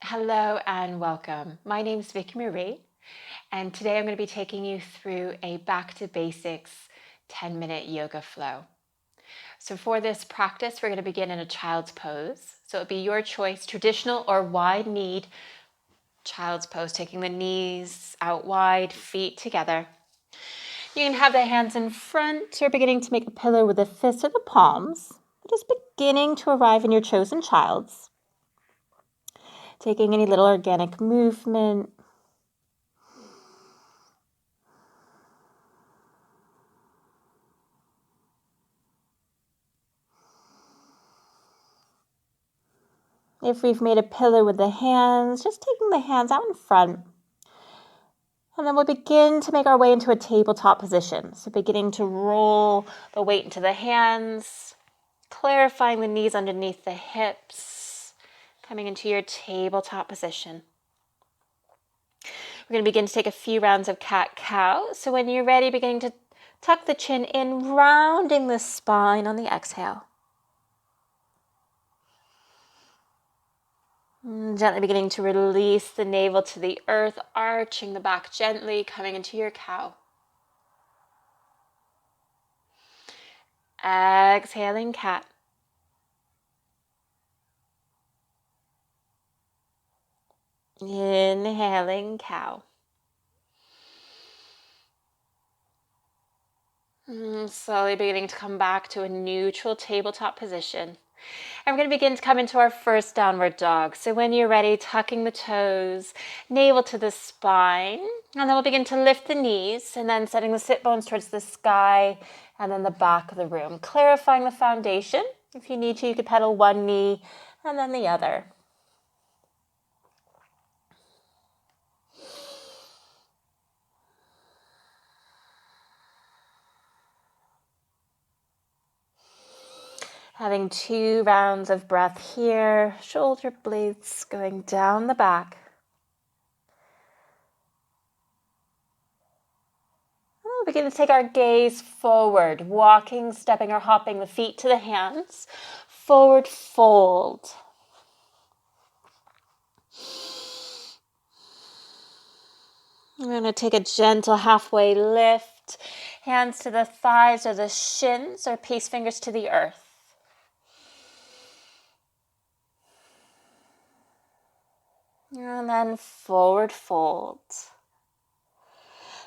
Hello and welcome. My name is Vickie-Marie, and today I'm going to be taking you through a back to basics 10-minute yoga flow. So for this practice, we're going to begin in a child's pose. So it'll be your choice, traditional or wide-kneed child's pose, taking the knees out wide, feet together. You can have the hands in front or beginning to make a pillow with the fists or the palms. Just beginning to arrive in your chosen child's. Taking any little organic movement. If we've made a pillow with the hands, just taking the hands out in front. And then we'll begin to make our way into a tabletop position. So beginning to roll the weight into the hands, clarifying the knees underneath the hips, coming into your tabletop position. We're going to begin to take a few rounds of cat-cow. So when you're ready, beginning to tuck the chin in, rounding the spine on the exhale. Gently beginning to release the navel to the earth, arching the back gently, coming into your cow. Exhaling cat. Inhaling cow. Slowly beginning to come back to a neutral tabletop position. And we're going to begin to come into our first downward dog. So when you're ready, tucking the toes, navel to the spine. And then we'll begin to lift the knees and then setting the sit bones towards the sky and then the back of the room. Clarifying the foundation. If you need to, you could pedal one knee and then the other. Having 2 rounds of breath here, shoulder blades going down the back. We'll begin to take our gaze forward, walking, stepping, or hopping the feet to the hands. Forward fold. We're going to take a gentle halfway lift. Hands to the thighs or the shins or peace fingers to the earth. And then forward fold.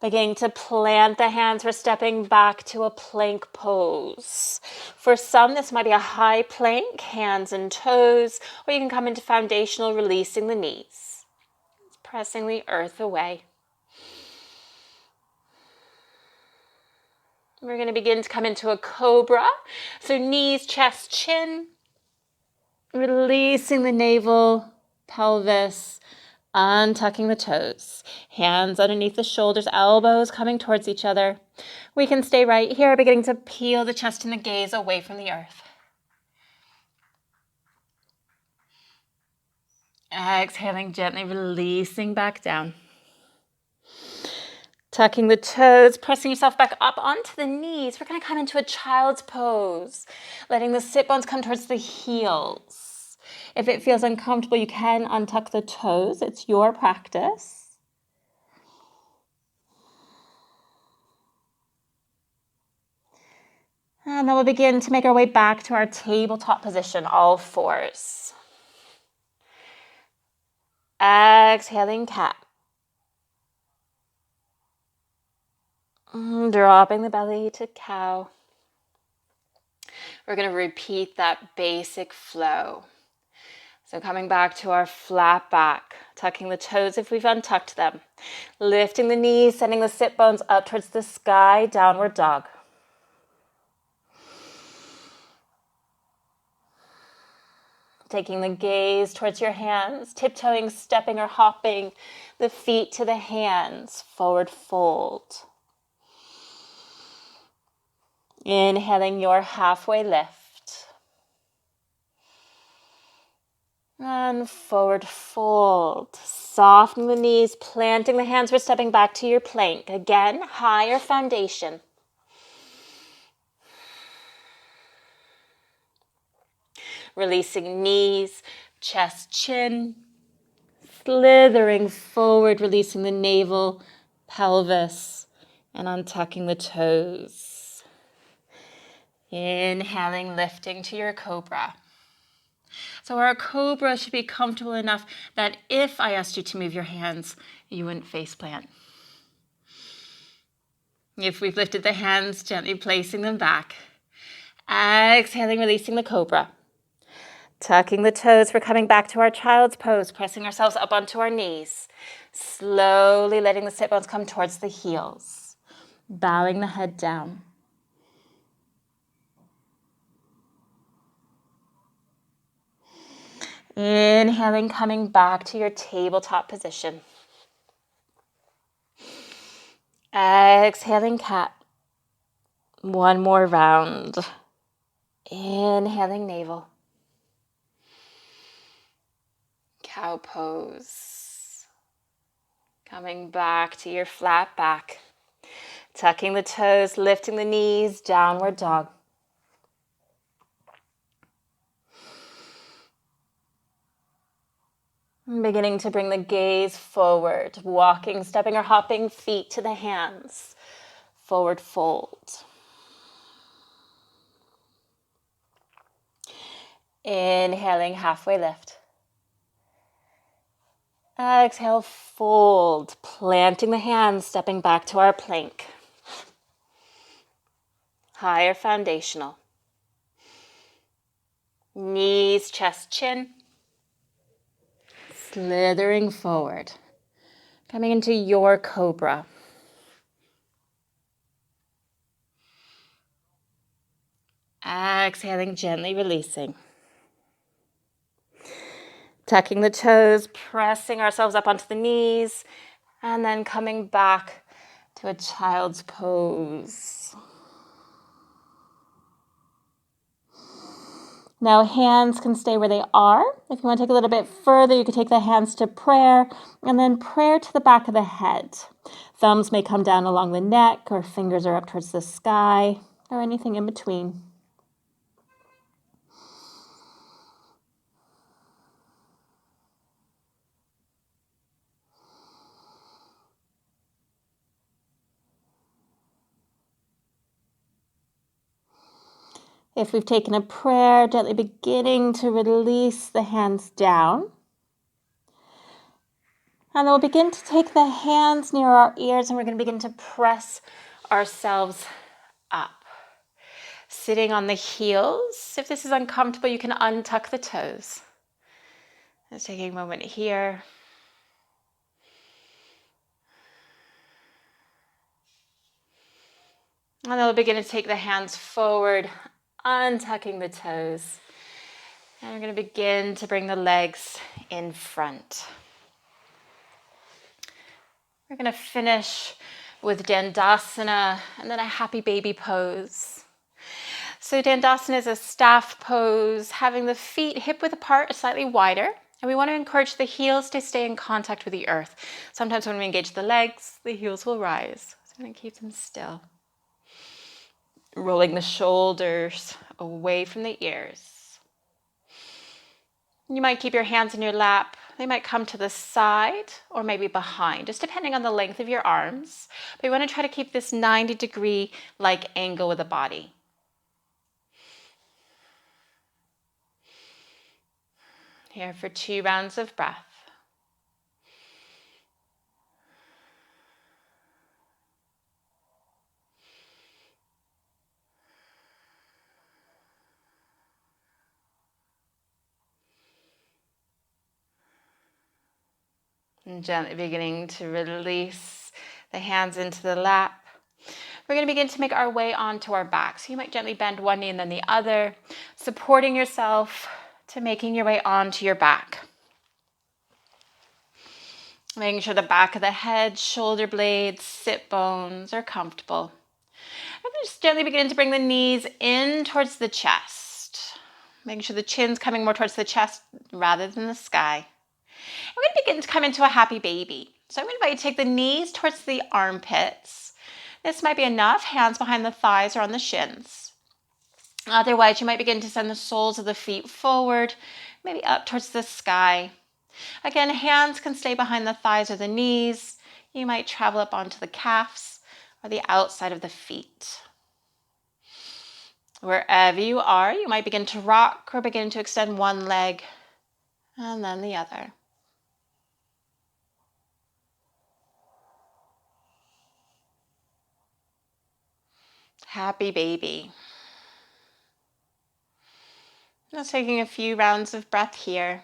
Beginning to plant the hands, we're stepping back to a plank pose. For some, this might be a high plank, hands and toes, or you can come into foundational, releasing the knees. Pressing the earth away. We're going to begin to come into a cobra. So knees, chest, chin. Releasing the navel, pelvis, untucking the toes. Hands underneath the shoulders, elbows coming towards each other. We can stay right here, beginning to peel the chest and the gaze away from the earth. Exhaling gently, releasing back down. Tucking the toes, pressing yourself back up onto the knees. We're going to come into a child's pose, letting the sit bones come towards the heels. If it feels uncomfortable, you can untuck the toes. It's your practice. And then we'll begin to make our way back to our tabletop position, all fours. Exhaling cat. Dropping the belly to cow. We're going to repeat that basic flow. So coming back to our flat back, tucking the toes if we've untucked them. Lifting the knees, sending the sit bones up towards the sky, downward dog. Taking the gaze towards your hands, tiptoeing, stepping, or hopping the feet to the hands, forward fold. Inhaling your halfway lift. And forward fold. Softening the knees, planting the hands, we're stepping back to your plank. Again, higher foundation. Releasing knees, chest, chin. slithering forward, releasing the navel, pelvis, and untucking the toes. Inhaling, lifting to your cobra. So our cobra should be comfortable enough that if I asked you to move your hands, you wouldn't face plant. If we've lifted the hands, gently placing them back. Exhaling, releasing the cobra. Tucking the toes, we're coming back to our child's pose, pressing ourselves up onto our knees. Slowly letting the sit bones come towards the heels. Bowing the head down. Inhaling, coming back to your tabletop position. Exhaling, cat. One more round. Inhaling, navel. Cow pose. Coming back to your flat back. Tucking the toes, lifting the knees, downward dog. Beginning to bring the gaze forward, walking, stepping or hopping feet to the hands. Forward fold. Inhaling, halfway lift. Exhale, fold, planting the hands, stepping back to our plank. Higher foundational. Knees, chest, chin. Slithering forward. Coming into your cobra. Exhaling, gently releasing. Tucking the toes, pressing ourselves up onto the knees, and then coming back to a child's pose. Now hands can stay where they are. If you want to take a little bit further, you could take the hands to prayer, and then prayer to the back of the head. Thumbs may come down along the neck, or fingers are up towards the sky, or anything in between. If we've taken a prayer, gently beginning to release the hands down. And then we'll begin to take the hands near our ears, and we're going to begin to press ourselves up. Sitting on the heels. If this is uncomfortable, you can untuck the toes. Just taking a moment here. And then we'll begin to take the hands forward, untucking the toes. And we're going to begin to bring the legs in front. We're going to finish with Dandasana and then a happy baby pose. So Dandasana is a staff pose, having the feet hip width apart, slightly wider. And we want to encourage the heels to stay in contact with the earth. Sometimes when we engage the legs, the heels will rise. So I'm going to keep them still. Rolling the shoulders away from the ears. You might keep your hands in your lap. They might come to the side or maybe behind, just depending on the length of your arms. But you want to try to keep this 90-degree like angle with the body. Here for 2 rounds of breath. And gently beginning to release the hands into the lap. We're going to begin to make our way onto our back. So you might gently bend one knee and then the other, supporting yourself to making your way onto your back. Making sure the back of the head, shoulder blades, sit bones are comfortable. I'm going to just gently begin to bring the knees in towards the chest. Making sure the chin's coming more towards the chest rather than the sky. We're going to begin to come into a happy baby. So I'm going to invite you to take the knees towards the armpits. This might be enough. Hands behind the thighs or on the shins. Otherwise, you might begin to send the soles of the feet forward, maybe up towards the sky. Again, hands can stay behind the thighs or the knees. You might travel up onto the calves or the outside of the feet. Wherever you are, you might begin to rock or begin to extend one leg and then the other. Happy baby. Now taking a few rounds of breath here.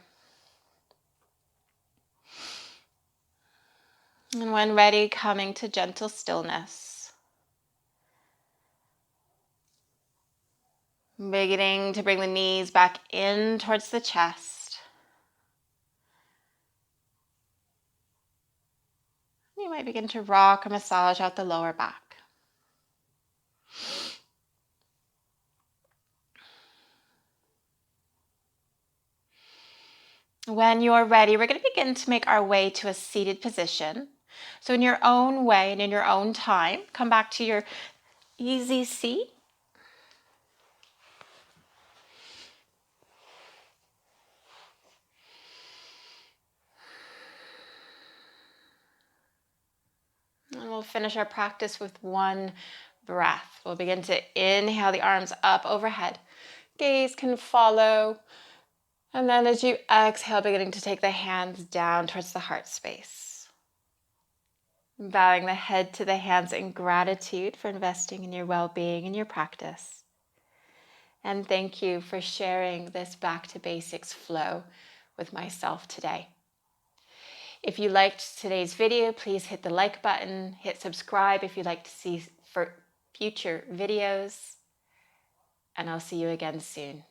And when ready, coming to gentle stillness. Beginning to bring the knees back in towards the chest. You might begin to rock or massage out the lower back. When you're ready, we're going to begin to make our way to a seated position. So in your own way and in your own time, come back to your easy seat. And we'll finish our practice with one breath. We'll begin to inhale the arms up overhead. Gaze can follow. And then as you exhale, beginning to take the hands down towards the heart space. Bowing the head to the hands in gratitude for investing in your well-being and your practice. And thank you for sharing this back to basics flow with myself today. If you liked today's video, please hit the like button, hit subscribe if you'd like to see for future videos, and I'll see you again soon.